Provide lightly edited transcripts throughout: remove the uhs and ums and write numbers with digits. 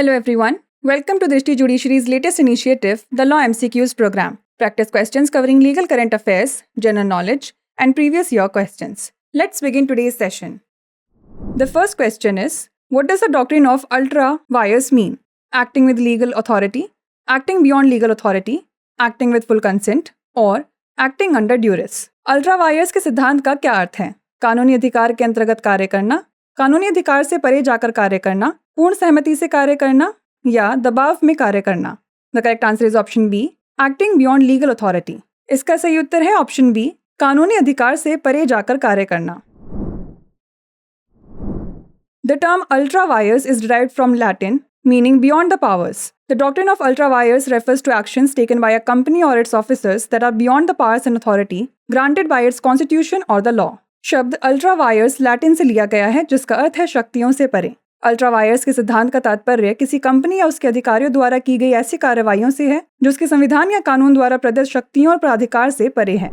Hello everyone. Welcome to Drishti Judiciary's latest initiative, the Law MCQs program. Practice questions covering legal current affairs, general knowledge, and previous year questions. Let's begin today's session. The first question is, what does the doctrine of ultra vires mean? Acting with legal authority, acting beyond legal authority, acting with full consent, or acting under duress. Ultra vires के सिद्धांत का क्या अर्थ है? कानूनी अधिकार के अंतर्गत कार्य करना, कानूनी अधिकार से परे जाकर कार्य करना, पूर्ण सहमति से कार्य करना या दबाव में कार्य करना. The correct answer is option B, acting beyond legal authority. इसका सही उत्तर है ऑप्शन बी, कानूनी अधिकार से परे जाकर कार्य करना. The term ultra vires is derived from Latin, meaning beyond the powers. The doctrine of ultra vires refers to actions taken by a company or its officers that are beyond the powers and authority granted by its constitution or the law. शब्द ultra vires Latin से लिया गया है, जिसका अर्थ है शक्तियों से परे. अल्ट्रा वायर्स के सिद्धांत का तात्पर्य किसी कंपनी या उसके अधिकारियों द्वारा की गई ऐसी कार्रवाइयों से है जो उसके संविधान या कानून द्वारा प्रदत्त शक्तियों और प्राधिकार से परे है.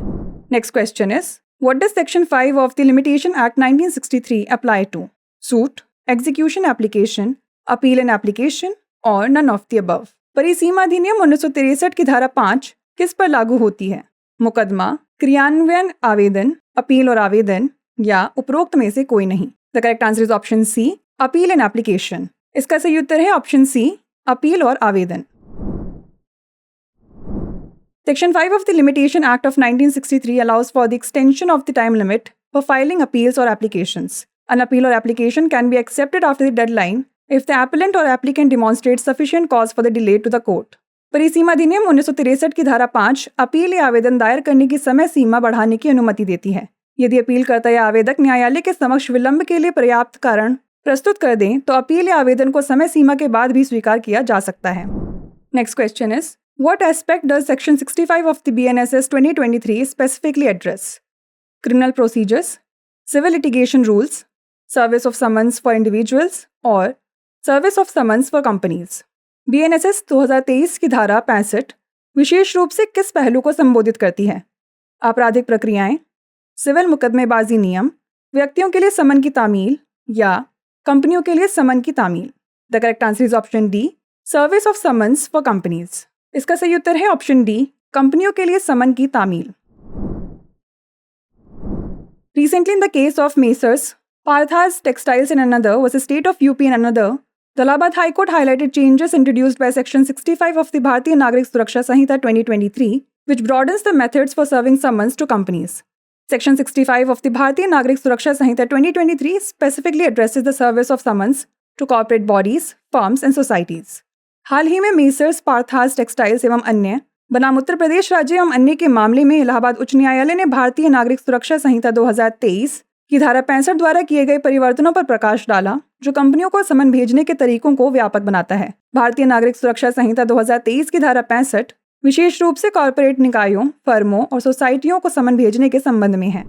Next question is, what does section 5 of the limitation act 1963 apply to? Suit, execution application, appeal and application और नन ऑफ द अबव. परिसीमा अधिनियम 1963 की धारा 5 किस पर लागू होती है? मुकदमा, क्रियान्वयन आवेदन, अपील और आवेदन या उपरोक्त में से कोई नहीं. The correct answer is option C, appeal and application. इसका सही उत्तर है ऑप्शन सी, अपील और आवेदन. Section 5 of the Limitation Act of 1963 allows for the extension of the time limit for filing appeals or applications. An appeal or application can be accepted after the deadline if the appellant or applicant demonstrates sufficient cause for the delay to the court. परिसीमा अधिनियम 1963 की धारा 5 appeal या आवेदन दायर करने की समय सीमा बढ़ाने की अनुमति देती है. यदि अपीलकर्ता या आवेदक न्यायालय के समक्ष विलंब के लिए पर्याप्त कारण प्रस्तुत कर दें तो अपील या आवेदन को समय सीमा के बाद भी स्वीकार किया जा सकता है. Next question is, what aspect does section 65 of the BNSS 2023 specifically address? Criminal procedures, civil litigation rules, service of summons for individuals और service of summons for companies. BNSS 2023 की धारा 65 विशेष रूप से किस पहलू को संबोधित करती है? आपराधिक प्रक्रियाएं, सिविल मुकदमेबाजी नियम, व्यक्तियों के लिए समन की तामील या कंपनियों के लिए समन की तामील. The correct answer is option D, service of summons for companies. इसका सही उत्तर है ऑप्शन डी, कंपनियों के लिए समन की तामील. Recently in the case of Messrs. Parthas Textiles and another versus State of UP and another, the Allahabad High Court highlighted changes introduced by Section 65 of the Bharatiya Nagrik Suraksha Sanhita 2023, which broadens the methods for serving summons to companies. Section 65 of the Bharatiya Nagrik Suraksha Sanhita 2023 specifically addresses the service of summons to corporate bodies, firms and societies. हाल ही में messrs पार्थास textiles एवं अन्य बनाम उत्तर प्रदेश राज्य एवं अन्य के मामले में इलाहाबाद उच्च न्यायालय ने भारतीय नागरिक सुरक्षा संहिता 2023 की धारा 65 द्वारा किए गए परिवर्तनों पर प्रकाश डाला, जो कंपनियों को समन भेजने के तरीकों को व्यापक बनाता है. भारतीय नागरिक सुरक्षा संहिता 2023 की धारा 65 विशेष रूप से कॉर्पोरेट निकायों, फर्मों और सोसाइटियों को समन भेजने के संबंध में है.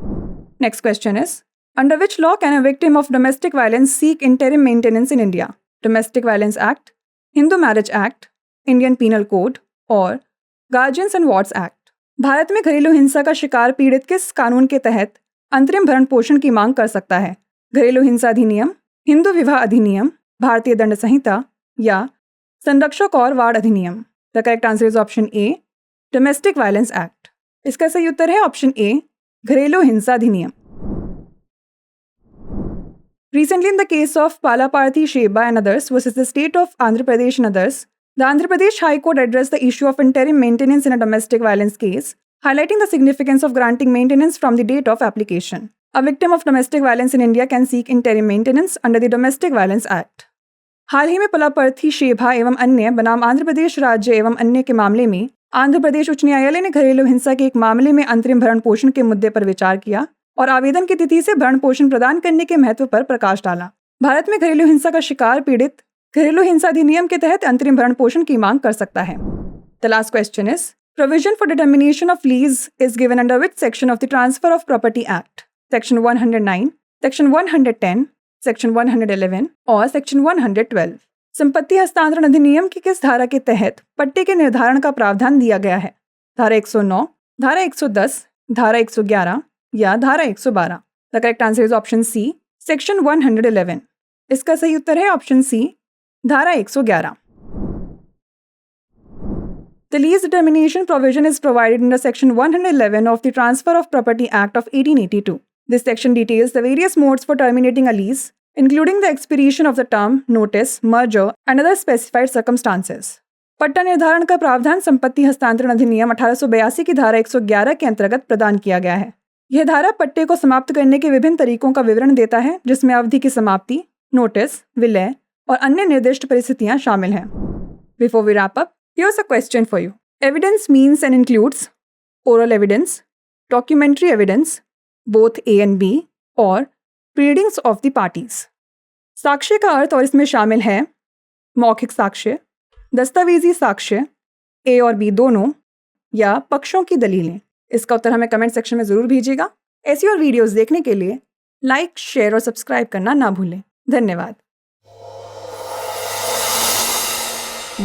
Next question is, under which law can a victim of domestic violence seek interim maintenance in India? Domestic violence act, Hindu marriage act, Indian penal code और guardians and wards act. Bharat में घरेलू हिंसा का शिकार पीड़ित किस कानून के तहत अंतरिम भरण पोषण की मांग कर सकता है? घरेलू हिंसा अधिनियम, हिंदू विवाह अधिनियम, भारतीय दंड संहिता या संरक्षक और वार्ड अधिनियम. The correct answer is option A, domestic violence act. इसका सही उत्तर है ऑप्शन ए, घरेलू हिंसा अधिनियम. Recently in the case of Palaparthi Sheba and others versus the state of Andhra Pradesh and others, the Andhra Pradesh High Court addressed the issue of interim maintenance in a domestic violence case, highlighting the significance of granting maintenance from the date of application. A victim of domestic violence in India can seek interim maintenance under the Domestic Violence Act. हाल ही में पलापर्थी शेभा एवं अन्य बनाम आंध्र प्रदेश राज्य एवं अन्य के मामले में आंध्र प्रदेश उच्च न्यायालय ने घरेलू हिंसा के एक मामले में अंतरिम भरण पोषण के मुद्दे पर विचार किया और आवेदन की तिथि से भरण पोषण प्रदान करने के महत्व पर प्रकाश डाला. भारत में घरेलू हिंसा का शिकार पीड़ित घरेलू हिंसा अधिनियम के तहत अंतरिम भरण पोषण की मांग कर सकता है. The last question is, provision for determination of lease is given under which section of the transfer of property act? Section 109, section 110, section 111 और सेक्शन 112. संपत्ति हस्तांतरण अधिनियम की किस धारा के तहत पट्टे के निर्धारण का प्रावधान दिया गया है? धारा 109, धारा 110, धारा 111 या धारा 112. The correct answer is option C, section 111. इसका सही उत्तर है ऑप्शन सी, धारा 111 The lease determination provision is provided under Section 111 of the Transfer of Property Act of 1882. This section details the various modes for terminating a lease, including the expiration of the term, notice, merger, and other specified circumstances. पट्टा निर्धारण का प्रावधान संपत्ति हस्तांतरण अधिनियम 1882 की धारा 111 के अंतर्गत प्रदान किया गया है। यह धारा पट्टे को समाप्त करने के विभिन्न तरीकों का विवरण देता है, जिसमें अवधि की समाप्ति, नोटिस, विलय और अन्य निर्दिष्ट परिस्थितियां शामिल हैं। Before we wrap up, here's a question for you. Evidence means and includes oral evidence, documentary evidence, both A and B, और pleadings of the parties. साक्ष्य का अर्थ और इसमें शामिल है मौखिक साक्ष्य, दस्तावेजी साक्ष्य, A और B दोनों, या पक्षों की दलीलें। इसका उत्तर हमें कमेंट सेक्शन में ज़रूर भेजिएगा। ऐसी और वीडियोस देखने के लिए लाइक, शेयर और सब्सक्राइब करना ना भूलें। धन्यवाद।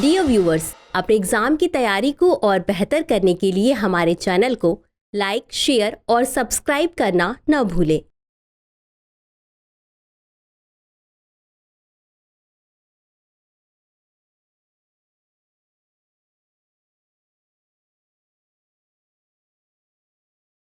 डियर व्यूअर्स, अपने एग्जाम की तैयारी को और बेहतर करने के लिए हमारे चैनल को लाइक, शेयर और सब्सक्राइब करना न भूलें।